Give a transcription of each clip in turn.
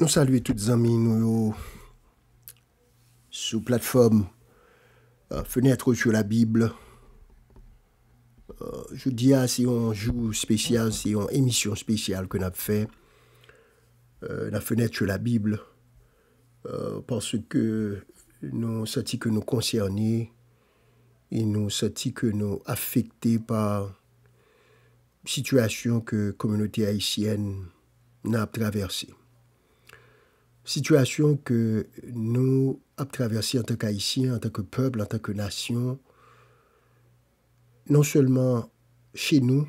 Nous saluons toutes les amis nous sur plateforme Fenêtre sur la Bible. Je dis c'est un jour spécial, c'est une émission spéciale que nous avons fait la Fenêtre sur la Bible parce que nous sentons que nous concernés et nous sentons que nous affectés par la situation que la communauté haïtienne n'a traversée. Situation que nous avons traversée en tant qu'Haïtiens, en tant que peuple, en tant que nation, non seulement chez nous,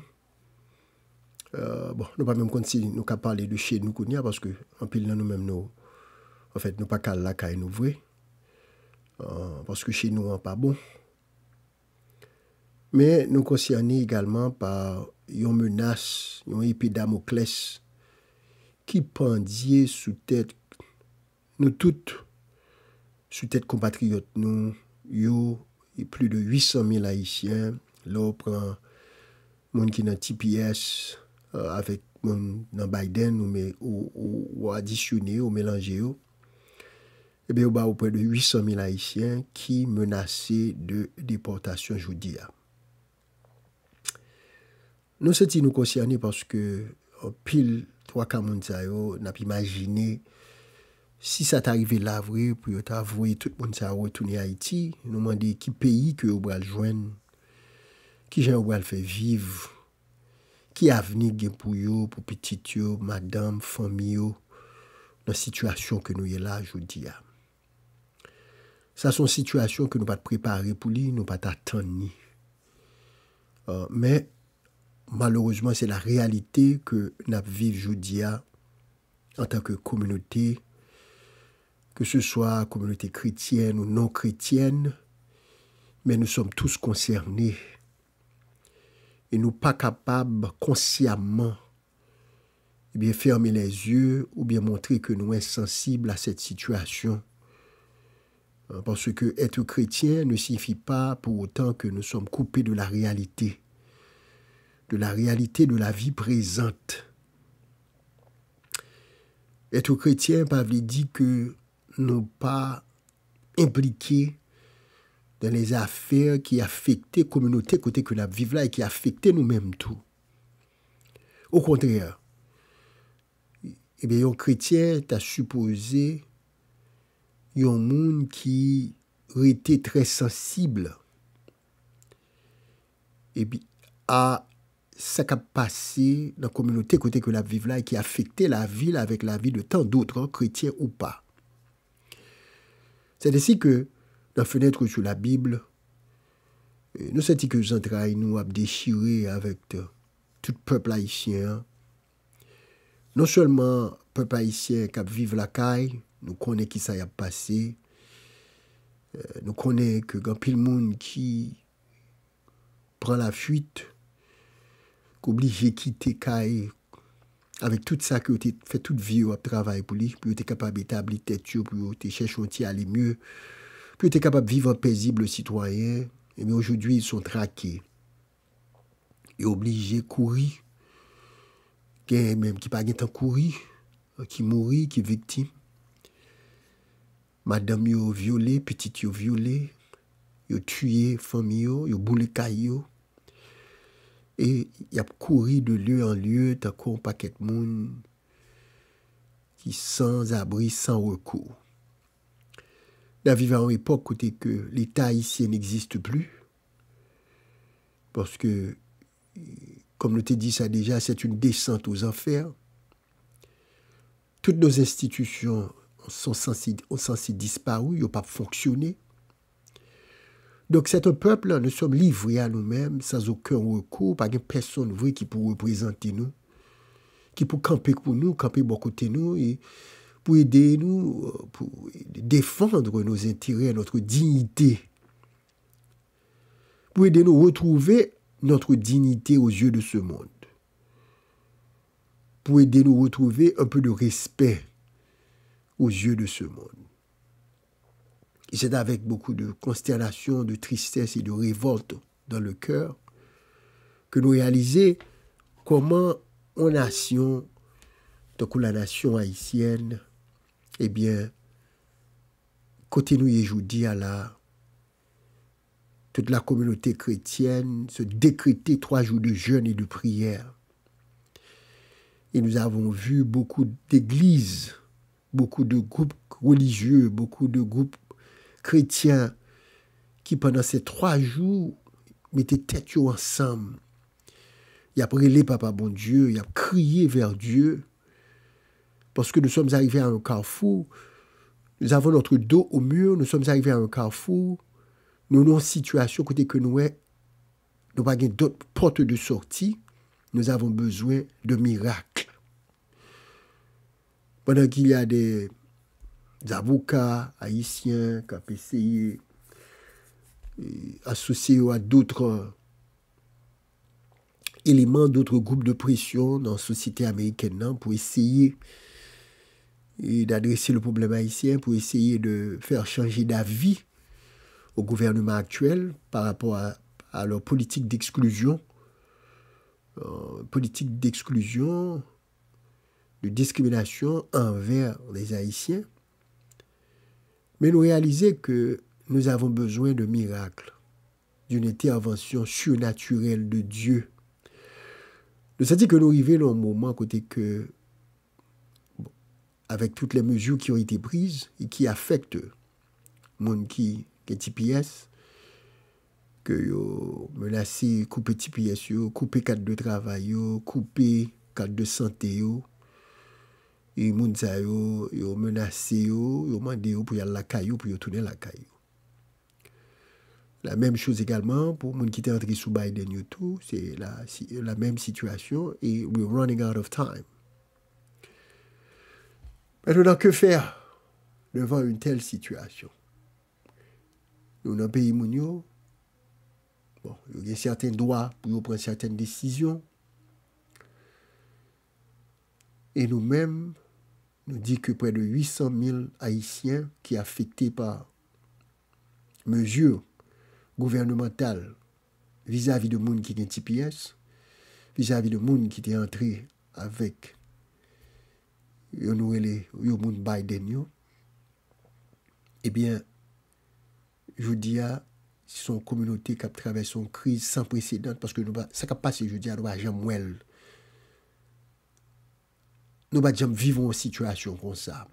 nous pas même compte si nous avons parlé de chez nous, parce que en pile nous-mêmes, nous pas qu'à la caille nous vrai, parce que chez nous, on pas bon. Mais nous concernés également par une menace, une épée Damoclès qui pendait sous tête nous toutes, sous tête compatriotes, nous, et plus de 800 000 Haïtiens, là on prend monde qui dans TPS avec mon dans Biden ou additionné ou mélangé, et bien on a auprès de 800 000 Haïtiens qui menaçaient de déportation aujourd'hui. Nous sommes nous concernés parce que pile trois Kamounsayo n'a pas imaginé si ça t'arrivait là vrai pour t'avouer tout le monde ça retourner à Haïti, nous demander qui pays que vous allez joindre, qui gens vous allez faire vivre, qui avenir pour yo, pour petit yo, madame, famille yo, dans la situation que nous y là aujourd'hui. Ça sont situation que nous pas préparer pour lui, nous pas attendre ni. Mais malheureusement c'est la réalité que nous vivons aujourd'hui en tant que communauté, que ce soit communauté chrétienne ou non chrétienne, mais nous sommes tous concernés. Et nous pas capables consciemment de fermer les yeux ou bien montrer que nous sommes sensibles à cette situation. Parce que être chrétien ne signifie pas pour autant que nous sommes coupés de la réalité de la vie présente. Être chrétien, pas veut dire que nous pas impliqués dans les affaires qui affectent la communauté côté que nous vivons là et qui affectent nous-mêmes tout. Au contraire, eh bien, un chrétien t'a supposé un monde qui était très sensible et puis à ce qui a passé dans la communauté côté que nous vivons là et qui affectait la ville avec la vie de tant d'autres, chrétiens ou pas. C'est ainsi que, dans la fenêtre sur la Bible, nous sentons que les entrailles nous avons déchiré avec tout le peuple haïtien. Non seulement le peuple haïtien qui vit la caille, nous connaissons qui ça a passé. Nous connaissons que quand pile monde qui prend la fuite, qui oblige de quitter caille, avec tout ça que tu fait toute vie au travail pour lui, pour être capable d'établir tête, pour te chercher à aller mieux, pour être capable de vivre paisible citoyen. Et bien aujourd'hui, ils sont traqués. Ils sont obligés de courir. Même qui pas de temps courir, qui mourit, qui victime. Madame yo violé, petite yo violé, yo tué famille yo boulé caillou. Et y a couru de lieu en lieu tant qu'on paquet de monde qui sans abri, sans recours. Nous vivons à une époque côté que l'État haïtien n'existe plus. Parce que, comme nous t'ai dit ça déjà, c'est une descente aux enfers. Toutes nos institutions sont censées disparu, n'ont pas fonctionné. Donc c'est un peuple, nous sommes livrés à nous-mêmes, sans aucun recours, pas de personne vraie qui peut représenter nous, qui peut camper pour nous, camper bon côté nous, et pour aider nous, pour défendre nos intérêts, notre dignité, pour aider nous à retrouver notre dignité aux yeux de ce monde, pour aider nous à retrouver un peu de respect aux yeux de ce monde. Et c'est avec beaucoup de consternation, de tristesse et de révolte dans le cœur que nous réalisons comment en nation, donc la nation haïtienne, eh bien, côté nous, je dis à la toute la communauté chrétienne se décréter 3 jours de jeûne et de prière. Et nous avons vu beaucoup d'églises, beaucoup de groupes religieux, beaucoup de groupes chrétiens qui, pendant ces 3 jours, mettaient tête ensemble. Il a brûlé Papa bon Dieu, il a crié vers Dieu, parce que nous sommes arrivés à un carrefour, nous avons notre dos au mur, nous sommes arrivés à un carrefour, nous avons une situation côté que nous n'avons pas d'autres portes de sortie, nous avons besoin de miracles. Pendant qu'il y a des avocats haïtiens qui ont essayé associés à d'autres éléments, d'autres groupes de pression dans la société américaine pour essayer d'adresser le problème haïtien, pour essayer de faire changer d'avis au gouvernement actuel par rapport à leur politique d'exclusion, de discrimination envers les Haïtiens. Mais nous réalisons que nous avons besoin de miracles, d'une intervention surnaturelle de Dieu. Nous avons dit que nous arrivons à un moment côté que, avec toutes les mesures qui ont été prises et qui affectent les gens qui ont TPS, que yo menacé couper TPS, couper cadre de travail, couper cadre de santé, et moun sa yo menacé yo mandé pour y aller la caillou pour y tourner la caillou. La même chose également pour moun qui était entré sous Biden yo tout, c'est la même situation et we're running out of time. Maintenant, que faire devant une telle situation? Nous, dans le pays moun bon, il y a certains droits pour prendre certaines décisions. Et nous-mêmes, nous disons que près de 800 000 Haïtiens qui sont affectés par mesures gouvernementales vis-à-vis de gens qui ont TPS, vis-à-vis de gens qui étaient entrés avec les Biden, eh bien, je dis à son communauté qui a traversé une crise sans précédent, parce que ça qui a passé, je dis à nous, jamais nous ne jamais vivre une situation comme ça.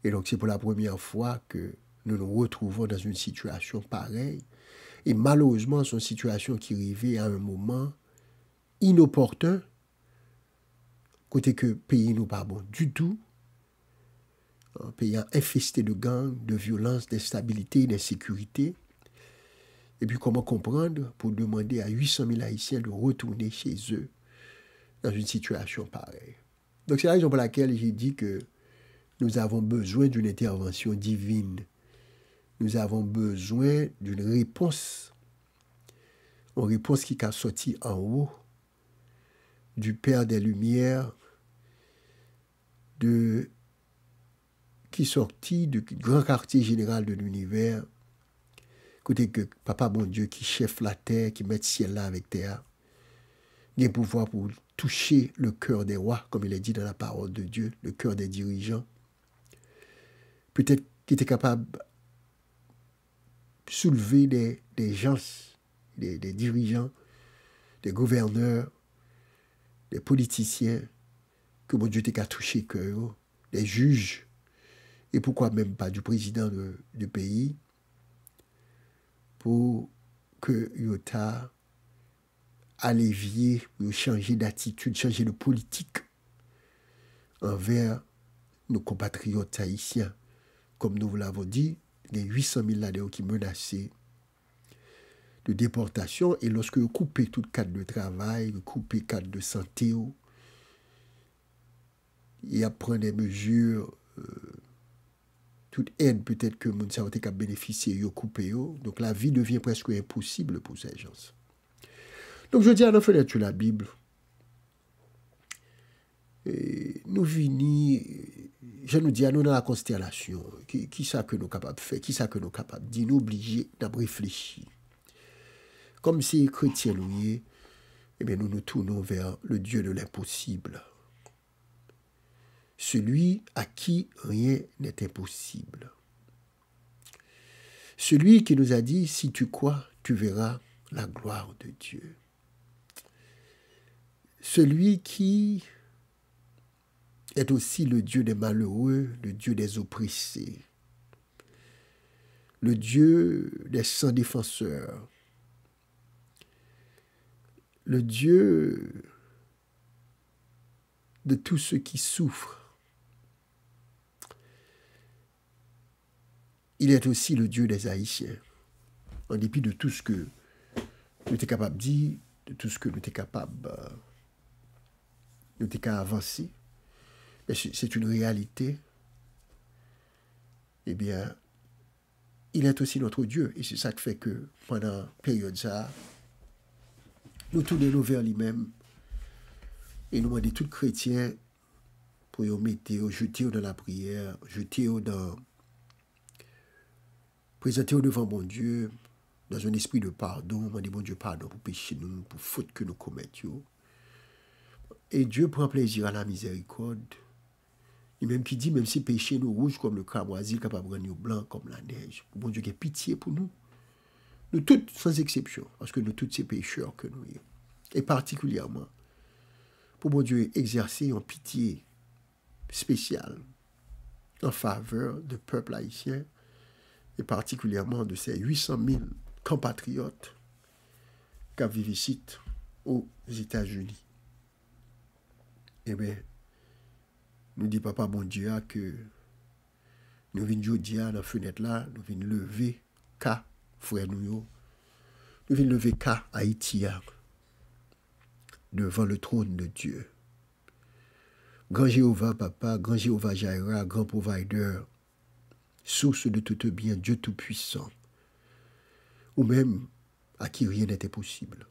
Et donc, c'est pour la première fois que nous nous retrouvons dans une situation pareille. Et malheureusement, c'est une situation qui arrivait à un moment inopportun, côté que le pays n'est pas bon du tout, un pays infesté de gangs, de violence, d'instabilité, d'insécurité. Et puis, comment comprendre pour demander à 800 000 Haïtiens de retourner chez eux dans une situation pareille. Donc, c'est la raison pour laquelle j'ai dit que nous avons besoin d'une intervention divine. Nous avons besoin d'une réponse. Une réponse qui a sorti en haut du Père des Lumières, qui sortit du grand quartier général de l'univers, côté que Papa bon Dieu qui chef la terre, qui met ciel là avec terre, il a pouvoir pour toucher le cœur des rois, comme il est dit dans la parole de Dieu, le cœur des dirigeants. Peut-être qu'il était capable de soulever des gens, des dirigeants, des gouverneurs, des politiciens, que mon Dieu t'a touché le cœur, des juges, et pourquoi même pas du président du pays, pour que Yota allévier, changer d'attitude, changer de politique envers nos compatriotes haïtiens. Comme nous vous l'avons dit, il y a 800 000 là-dedans qui menaçaient de déportation, et lorsque vous coupez tout cadre de travail, vous coupez cadre de santé, il y a prendre des mesures, toute aide peut-être que moun sa wote ka bénéficier yo coupé yo, donc la vie devient presque impossible pour ces gens. Donc je dis à nos fenêtres la Bible, et nous vini, je nous dis à nous dans la constellation, qui ça que nous capables de faire, qui ça que nous capables de dire, nous obligés de réfléchir. Comme si chrétiens nous y est, eh bien nous nous tournons vers le Dieu de l'impossible. celui à qui rien n'est impossible. Celui qui nous a dit, si tu crois, tu verras la gloire de Dieu. Celui qui est aussi le Dieu des malheureux, le Dieu des opprimés, le Dieu des sans défenseurs, le Dieu de tous ceux qui souffrent. Il est aussi le Dieu des Haïtiens. En dépit de tout ce que nous sommes capables de dire, de tout ce que nous sommes capables d'avancer, mais c'est une réalité. Eh bien, il est aussi notre Dieu. Et c'est ça qui fait que pendant la période ça, nous tournons vers lui-même et nous demandons tous chrétiens pour y mettre, jeter dans la prière, présenter devant mon Dieu dans un esprit de pardon, demander mon Dieu pardon pour péché nous, pour faute que nous commettions. Et Dieu prend plaisir à la miséricorde. Et même qui dit, même si péché nous rouge comme le cramoisi, capable de rendre blanc comme la neige. Bon Dieu qui a pitié pour nous. Nous toutes, sans exception, parce que nous tous ces pécheurs que nous sommes. Et particulièrement, pour mon Dieu exercer une pitié spéciale en faveur du peuple haïtien, et particulièrement de ces 800 000 compatriotes qui vivent ici aux États-Unis. Eh bien, nous dit papa bon Dieu que nous venons aujourd'hui dans la fenêtre là, nous venons lever cas frère nous venons lever cas Haïti devant le trône de Dieu. Grand Jéhovah papa, grand Jéhovah Jaira, grand provider, source de tout bien, Dieu tout-puissant, ou même à qui rien n'était possible.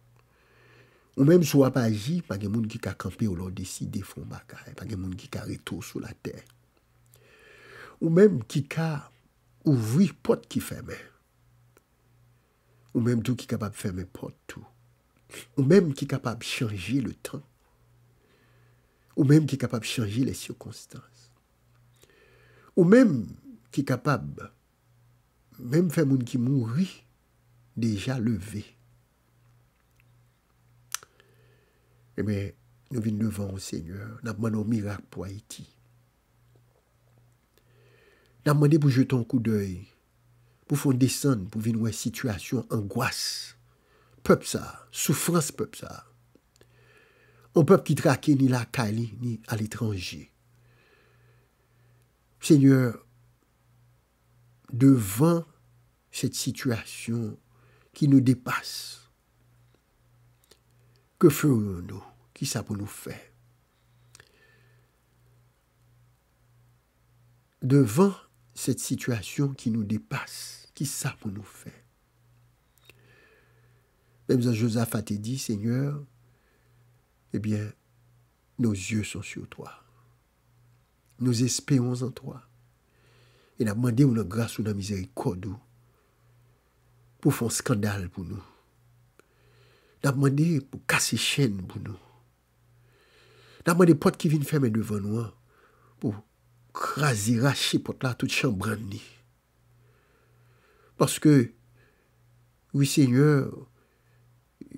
Ou même soit pas agi, pas de monde qui a campé ou l'on décidé font bagaille, pas de monde qui a retour sur la terre. Ou même qui a ouvert porte qui ferme. Ou même tout qui est capable de fermer porte tout. Ou même qui est capable de changer le temps. Ou même qui est capable de changer les circonstances. Ou même qui est capable, même faire monde qui mourit, déjà levé. Eh bien, nous venons devant au Seigneur, nous demandons un miracle pour Haïti. Nous demandons pour jeter un coup d'œil, pour faire descendre, pour venir une situation angoisse. Peuple ça, souffrance peuple ça. Un peuple qui traque ni la Cali, ni à l'étranger. Seigneur, devant cette situation qui nous dépasse, que ferons-nous? Qui ça pour nous faire? Devant cette situation qui nous dépasse, qui ça pour nous faire? Même Josaphat a dit, Seigneur, eh bien, nos yeux sont sur toi. Nous espérons en toi. Et nous avons demandé une grâce ou une miséricorde pour faire un scandale pour nous. Nous avons demandé pour casser chaîne pour nous. Nous avons demandé porte qui viennent fermer devant nous pour craser, racher porte là, toute chambre. Parce que, oui Seigneur,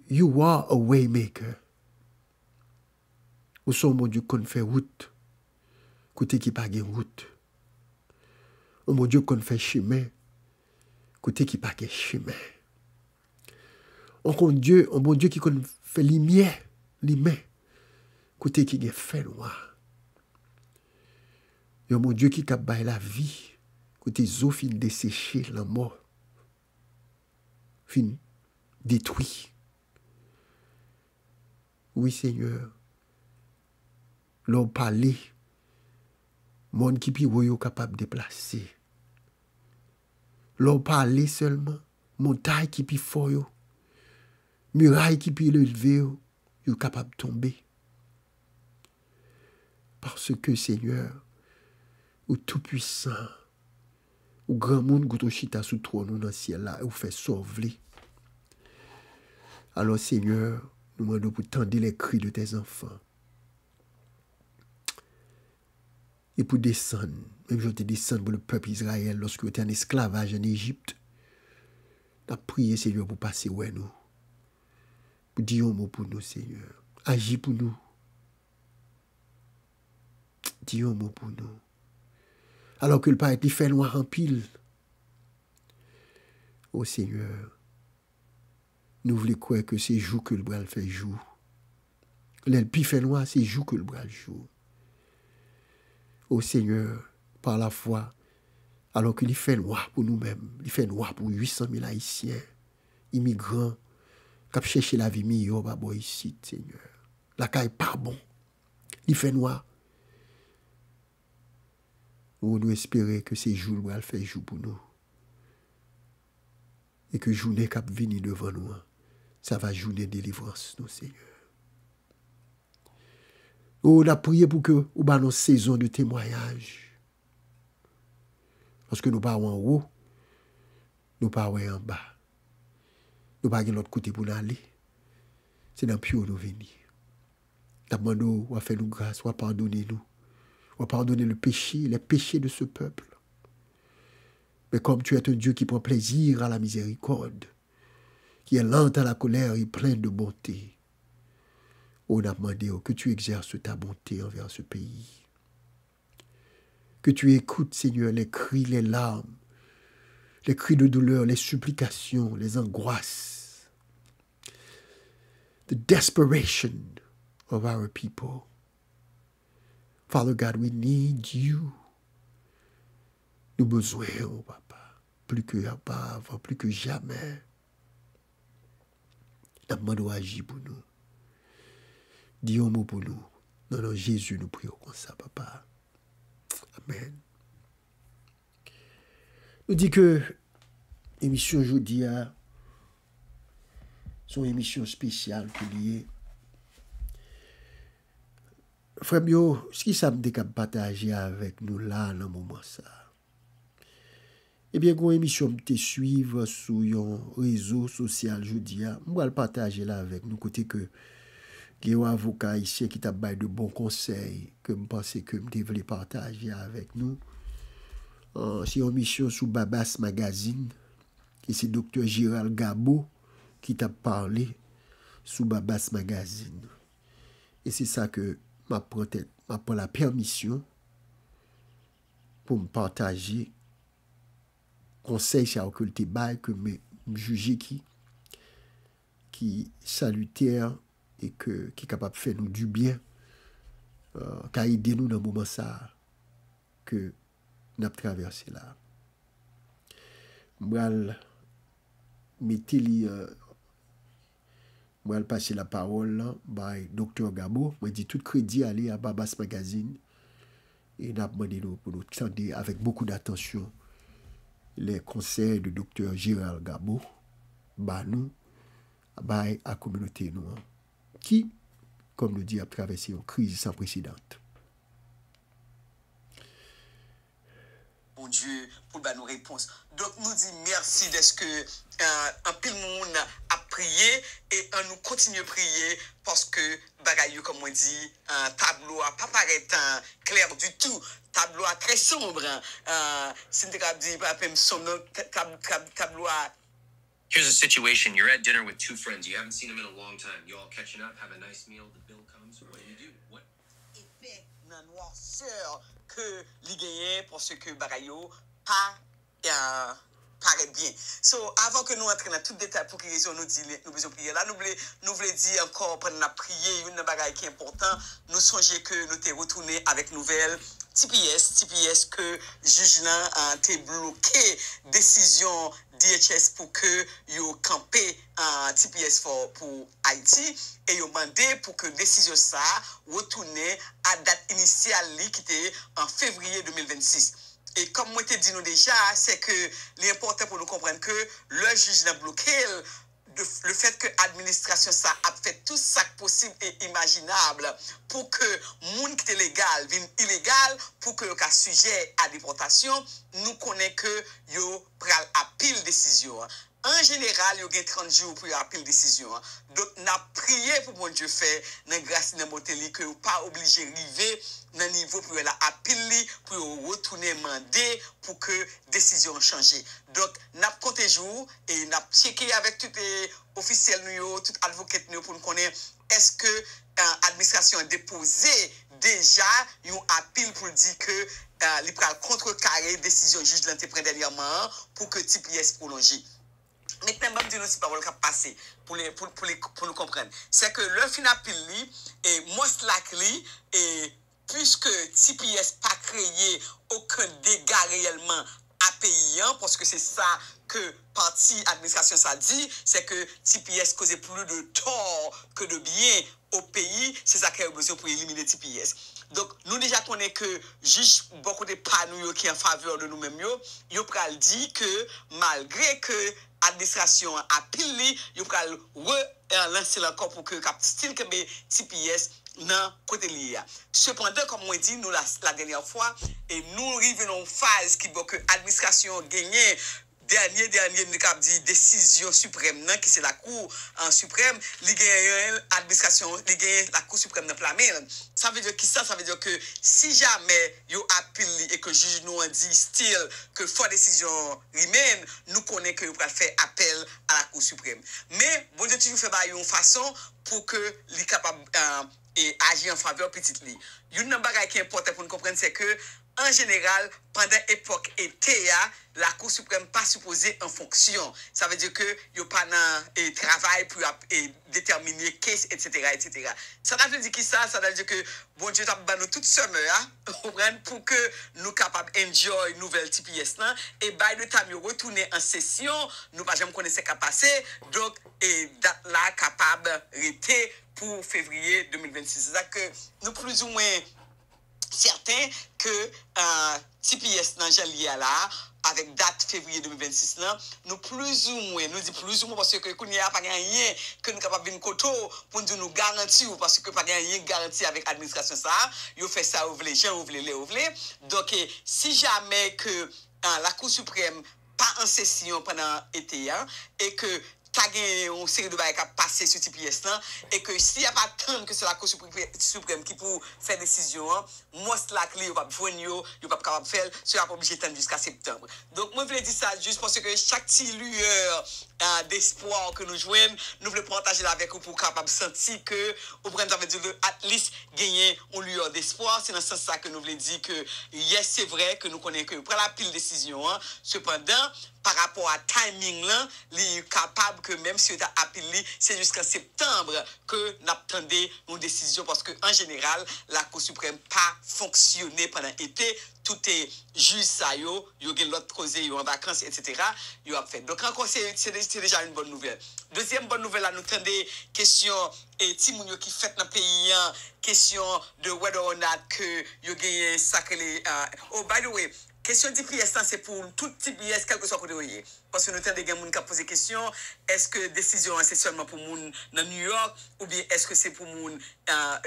you are a way maker. Ou son mon Dieu qu'on fait route, côté qui pas de route. Ou mon Dieu qu'on fait chemin, côté qui pas de chemin. On bon Dieu qui qu'on fait lumière, côté qui est fait noir. Et mon Dieu qui cap bail la vie, côté eaux fin desséché, la mort fin détruit. Oui Seigneur, l'on parler, monde qui pi yo capable de déplacer. L'on parler seulement, montagne qui pi fort yo, muraille qui pi lever yo capable de tomber. Parce que Seigneur, ou tout puissant, ou grand monde gouto chita sous trône dans le ciel là, ou fait sauver. Alors Seigneur, nous demandons pour tendre les cris de tes enfants. et pour descendre, même je te descendre pour le peuple Israël lorsque tu étais en esclavage en Égypte. Tu as prié, Seigneur, pour passer où nous. Pour dire un mot pour nous, Seigneur. Agis pour nous. Dis un mot pour nous. Alors que le Père il fait noir en pile. Oh Seigneur, nous voulons croire que c'est jour que le bras fait jour. L'elpi fait noir, c'est jour que le bras joue. Oh Seigneur, par la foi, alors qu'il fait noir pour nous-mêmes, il fait noir pour 800 000 Haïtiens, immigrants, qui cherchent la vie meilleure ici, Seigneur. La caille pas bon. Il fait noir. Nous espérons que ces jours va faire jour pour nous. Et que journée qui venir devant nous, ça va journée de délivrance, nous, Seigneur. On a prié pour que nous ayons une saison de témoignage. Parce que nous pas en haut, nous pas en bas. Nous pas de l'autre côté pour nous aller. C'est dans le pied où nous venons. Nous demandons, à faire nous grâce, à pardonner nous. On va pardonner les péchés de ce peuple. Mais comme tu es un Dieu qui prend plaisir à la miséricorde, qui est lent à la colère et plein de bonté, on a demandé que tu exerces ta bonté envers ce pays. Que tu écoutes, Seigneur, les cris, les larmes, les cris de douleur, les supplications, les angoisses, the desperation of our people. Father God, we need you. Nous besoin, oh papa, plus que avant, plus que jamais. Nous demandons agir pour nous. Dis un mot pour nous. Non, non, Jésus, nous prions comme ça, papa. Amen. Nous dit que l'émission aujourd'hui, son émission spéciale qui est liée. Frère Bio, ce qui ça me dit qu'à partager avec nous là, dans le moment ça. Eh bien, quand émission te suivre sur un réseau social jeudi, je vais le partager là avec nous, côté que il y a un avocat ici qui t'a donné de bons conseils que je pensais que je devais partager avec nous. C'est une mission sur Babas Magazine, et c'est Dr. Gérald Gabo qui t'a parlé sur Babas Magazine. Et c'est ça que m'a prend la permission pour me partager conseil sur occulté bail que me juger qui salutaire et qui est capable de faire nous du bien, qui a aidé nous dans le moment ça que nous avons traversé là. Je vais passer la parole à Dr. Gabo. Je dis tout crédit aller à Babas Magazine et nous avons demandé pour nous tendre avec beaucoup d'attention les conseils de Dr. Gérald Gabo, nous, à la communauté nous, qui, comme nous dit, a traversé une crise sans précédent. Bon Dieu, pour nos réponses. Donc, nous disons merci d'être que un pile monde a prié et nous continuons à prier parce que, bagaille, comme on dit, un tableau a pas paraître clair du tout. Tableau a très sombre. C'est tableau a. Here's a situation. You're at dinner with two friends. You haven't seen them in a long time. You all catching up, have a nice meal. The bill comes. What do? What? Effet dans noirceur que les gagnants parce que bagayo pas paraît bien. So avant que nous entrions dans tout détail pour que raison nous dit nous besoin prier là, nous voulons dire encore pendant la prière une bagaille qui est important. Nous songeons que nous t'es retourné avec nouvelle TPS que juge là t'es bloqué décision DHS pour que yo campé TPS pour Haïti et yo mandé pour que décision ça retourne à date initiale qui était en février 2026. Et comme moi te dit nous déjà, c'est que l'important pour nous comprendre que le juge l'a bloqué le fait que l'administration ça a fait tout ça possible et imaginable pour que monde qui est légal vienne illégal pour que le cas sujet à déportation nous connaît que yo pral à pile décision en général, il y a 30 jours pour appeler décision. Donc, nous avons prié pour mon Dieu faire, dans grâce de Moteli, que vous pas obligé d'arriver dans le niveau pour la appeler, pour retourner demander pour que la décision change. Donc, nous avons compté jours et nous avons checké avec tous les officiels, tous les avocats pour nous connaître est-ce que l'administration a déposé déjà un appel pour dire que il peut contrecarrer la décision juge de l'antéprès dernièrement pour que TPS prolonge. Maintenant, je ne sais pas ce qui va passer pour nous comprendre. C'est que le fin appel et most likely et puisque TPS pas créé aucun dégât réellement à payant, parce que c'est ça que partie administration ça dit, c'est que TPS causait plus de tort que de bien au pays, c'est ça qu'il y a besoin pour éliminer TPS. Donc, nous déjà connaissons que juge beaucoup de panneaux qui sont en faveur de nous-mêmes, ils ont dit que malgré que l'administration a pile, ils ont relancer encore pour que style que TPS dans côté lié. Cependant, comme on dit, nous la dernière fois, et nous arrivons en phase qui veut que l'administration gagne dernier nous avons dit décision suprême qui c'est la cour suprême li gagne administration li gagne la cour suprême dans plamé. Ça veut dire qui ça veut dire que si jamais yo appel et que juge nous a dit still que faut décision remain, nous connaît que yo va faire appel à la cour suprême. Mais bon Dieu toujours fait une façon pour que li capable et agir en faveur petite li. Une bagage qui est important pour nous comprendre c'est que en général, pendant l'époque été, la Cour suprême pas supposée en fonction. Ça veut dire que il n'y a pas de travail pour déterminer case, etc., etc. Ça veut dire que ça veut dire que bon Dieu t'a nous toute semaine pour que nous capables enjoy nouvelle TPS et by the time nous retourner en session, nous pas jamais connaître ce qui a passé. Donc date là capable rester pour février 2026. C'est-à-dire que nous plus ou moins certain que TPS dans janvier là avec date février 2026 là nous plus ou moins parce que il n'y a pas rien que nous capable venir koto pour nous garantir parce que pas rien garantie avec administration ça yo fait ça ouvler gens ouvler donc si jamais que la Cour suprême pas en session pendant été et que t'as gagné une série de bagages qui a passé sur TPS là et que s'il n'y a pas tant que c'est la Cour suprême qui pour faire décision most likely il va pas joindre il va pas capable faire sera pas obligé d'attendre jusqu'à septembre. Donc moi je voulais dire ça juste parce que chaque petite lueur d'espoir que nous joignons nous voulons partager avec vous pour capable sentir que au printemps ça veut dire at least gagner une lueur d'espoir. C'est dans ce sens ça que nous voulons dire que yes c'est vrai que nous connaissons que pour la pile décision cependant par rapport à timing là, il est capable que même si on a appelé, c'est jusqu'en septembre que nous attendons une décision parce que en général, la Cour suprême pas fonctionné pendant l'été. Tout est juste ça, yo l'autre causé, en vacances, etc. Yo a fait. Donc encore, c'est déjà une bonne nouvelle. Deuxième bonne nouvelle, là, nous avons des questions et Timounio qui fait dans le pays, question de whether or not que yo gagne sacré. Oh, by the way, question TPS, c'est pour tout TPS, quel que soit côté où il est. Parce que nous avons des gens qui posent des questions. Est-ce que décision c'est seulement pour moun dans New York ou bien est-ce que c'est pour moun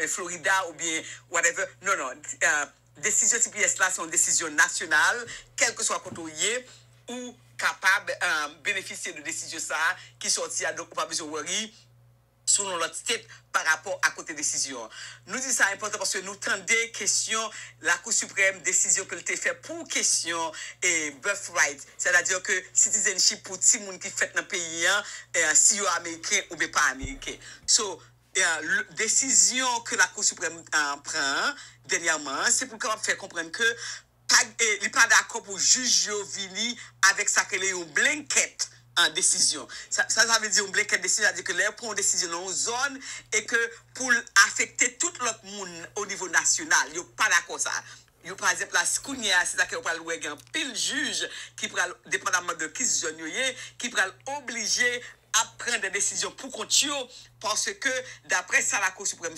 Florida ou bien whatever? Non. Décision TPS là, c'est une décision nationale, quel que soit côté où il est, ou capable bénéficier de décision ça qui sortit à donc pas besoin de worry selon notre state par rapport à côté décision. Nous disons ça important parce que nous tendons des questions, la Cour suprême, décision que l'était fait pour question et birthright, c'est-à-dire que citizenship pour tout le monde qui fait dans le pays, si vous américain ou bien pas américain. So, décision que la Cour suprême prend dernièrement, c'est pour faire comprendre que il n'est pas d'accord pour juger Vini avec ça que les blanket en décision. Ça veut dire un blanket décision, c'est-à-dire que les prend une décision dans une zone et que pour affecter tout l'autre monde au niveau national, il n'est pas d'accord ça. Yo par exemple la Skounia, c'est ça que on parle ouais un pile juge qui prend dépendamment de qui zone qui prend obligé à prendre des décisions pour continuer parce que d'après ça la Cour suprême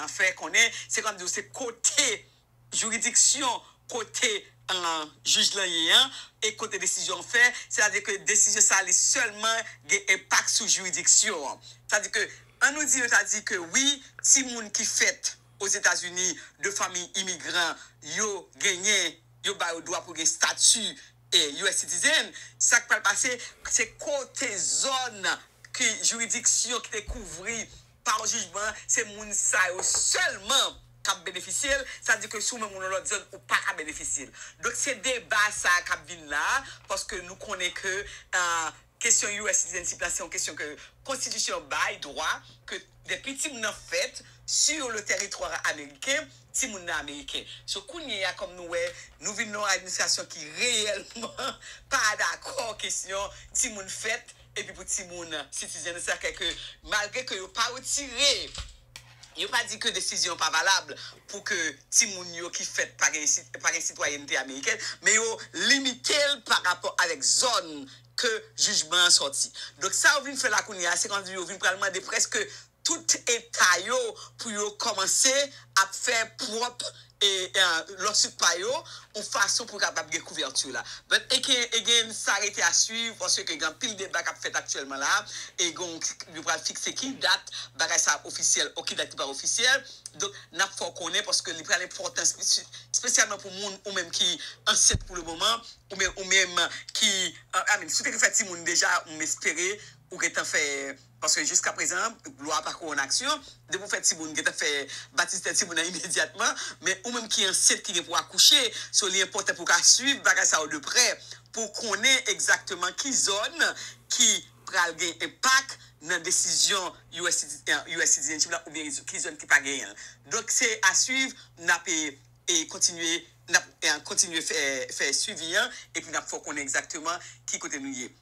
fait connaît c'est comme c'est côté juridiction côté juge là et côté décision fait c'est-à-dire que décision ça a seulement un impact sur juridiction c'est-à-dire que on nous dit que oui si moun qui fait aux États-Unis de familles immigrants yo gagné yo ba droit pour un statut US citizen, ça qui va passer, c'est côté zone que juridiction qui est couverte par le jugement, c'est moun sa seulement qui bénéficier, ça veut dire que sous même l'autre zone ou pas à bénéficier. Donc c'est débat ça qui vient là parce que nous connaissons que question US citizenship c'est une question que constitution bail droit que des petits moun en fait sur le territoire américain, si moun américain. So kounya comme nous vivons une administration qui réellement pas d'accord question si moun fait et puis pour ti moun citizen ça que malgré que yo pas retiré il pas dit que décision pas valable pour que Timoun yo qui fait par une citoyenneté américaine, mais yo limité par rapport avec zone que jugement sorti. Donc ça on vient faire la kounia, c'est quand on vient probablement de presque tout état yo pour yo commencer à faire propre et lorsque pas yo une façon pour capable de couverture là. Mais again s'arrêter à suivre parce que grand pile débat qu'a fait actuellement là et gon yo va fixer qui date bagay ça officiel ou qui date pas officiel. Donc n'a faut connaître parce que il prend l'importance spécialement pour monde ou même qui enceinte pour le moment ou même qui si tu fait moun déjà on m'espérer ou que t'en fait parce que jusqu'à présent loi pas en action de vous faire Tiboun qui t'a fait baptiser Tiboun immédiatement mais ou même qui enceinte qui est pour accoucher so li important pour qu'à suivre bagay ça de près pour connaître exactement qui zone qui pral gen impact dans décision US citizenship là ou bien qui zone qui pas gagné. Donc c'est à suivre n'a et continuer faire suivi et puis n'a faut connaître exactement qui côté nous y est.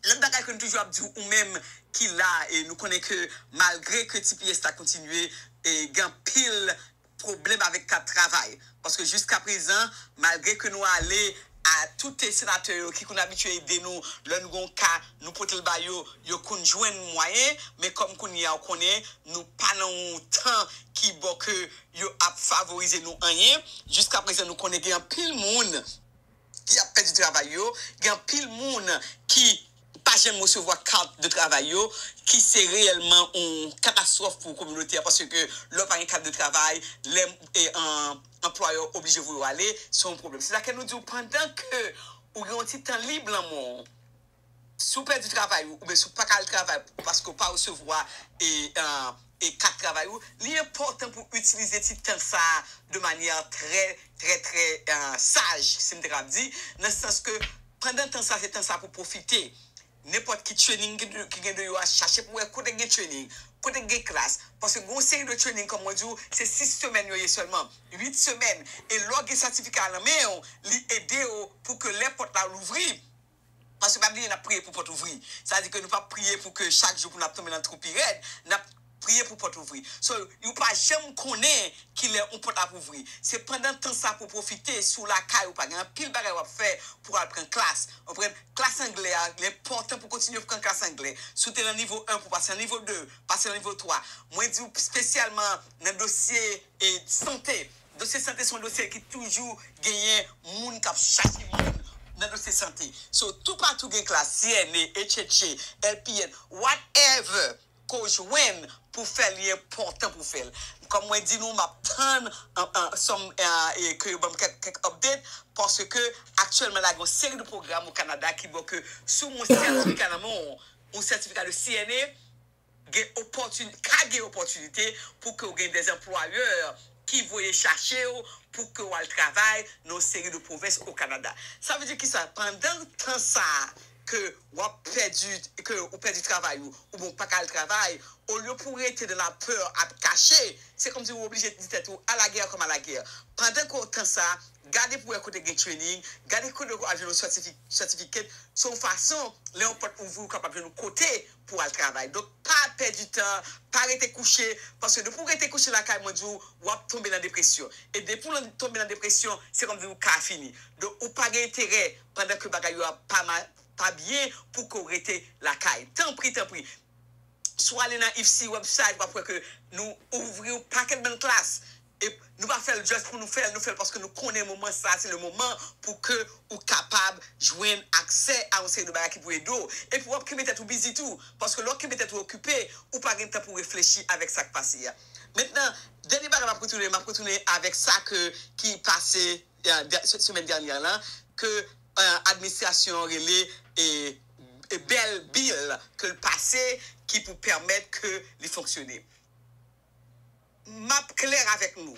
L'autre bagage que nous toujours dit ou même qui là et nous connaissons que malgré que TPS a continué et gain pile problème avec le travail parce que jusqu'à présent malgré que nous allons à tous les sénateurs qui sont habitués à aider nous, là nous avons cas, nous portons le baillot, nous conjoignons moyen, mais comme nous connaissons, nous pas dans temps qui bon que yo a favoriser nous rien. Jusqu'à présent nous connaissons un pile monde qui a perdu du travail, il y a pile monde qui pas jamais recevoir carte de travail qui c'est réellement une catastrophe pour la communauté parce que leur pas une carte de travail les employeurs obligés de aller c'est un problème. C'est là que nous disons pendant que ou un petit temps libre là mon sous perdre du travail ou bien sous pas le travail parce que pas recevoir et carte de travail l'important pour utiliser ce temps ça de manière très sage c'est me dit dans le sens que pendant temps ça c'est temps ça pour profiter n'importe qui training qui gagne de yo à chercher pour côté gain training côté gain classe parce que gon série de training comme on dit c'est 6 semaines seulement 8 semaines et log certificat là mais li aider pour que les portes là l'ouvrir parce que pas bien n'a prier pour porte ouvrir ça veut dire que nous pas prier pour que chaque jour pour n'a tomber dans trop pire n'a prier pour porte ouvrir so you pas jamais connaît qu'il est on porte à ouvrir c'est pendant temps ça pour profiter sous la caille ou pas un pile bagay va faire pour prendre classe on prend classe anglais l'important pour continuer prendre classe anglais soutenir niveau 1 pour passer au niveau 2 passer au niveau 3 moi dis spécialement dans dossier et santé son dossier qui toujours gagner moun qui chercher moun dans dossier santé so tout partout gain classe CNA HHC LPN whatever coach when pour faire l'important pour faire comme moi dit nous m'attendre somme et que bon quelques update parce que actuellement là une série de programmes au Canada qui veut que sous mon certificat de CNA gain opportunité pour que gain des employeurs qui voulaient chercher pour que on travaille dans une série de provinces au Canada. Ça veut dire que ça pendant temps ça que ou perdu travail ou bon pas le travail au lieu pour être de la peur à cacher c'est comme si vous obligé de dire tout à la guerre comme à la guerre pendant qu'on temps ça gardez pour écouter des training gardez que de avoir certificat son façon les on peut vous capable de nous côté pour le travail donc pas perdre du temps pas rester couché parce que de pour rester couché la caille moi dit ou tomber dans dépression et de pour tomber dans dépression c'est comme si vous cas fini donc ou pas intérêt pendant que bagay pas bien pour qu'on rete la caille. Tant pris. Soit aller dans IFC website pour que nous ouvrions un paquet de classe. Et nous pas faire juste pour nous faire parce que nous connaissons le moment ça, c'est le moment pour que nous capable de joindre accès à un série de bagages qui pour aider. Et pour qui mettre tout busy tout. Parce que l'autre qui mettre tout occupé, ou pas de temps pour réfléchir avec ça qui passe. Maintenant, dernier bagage m'a retourner avec ça qui passait cette semaine dernière là, que administration relais et belle bill que le passé qui pour permettre que les fonctionner. M'a clair avec nous.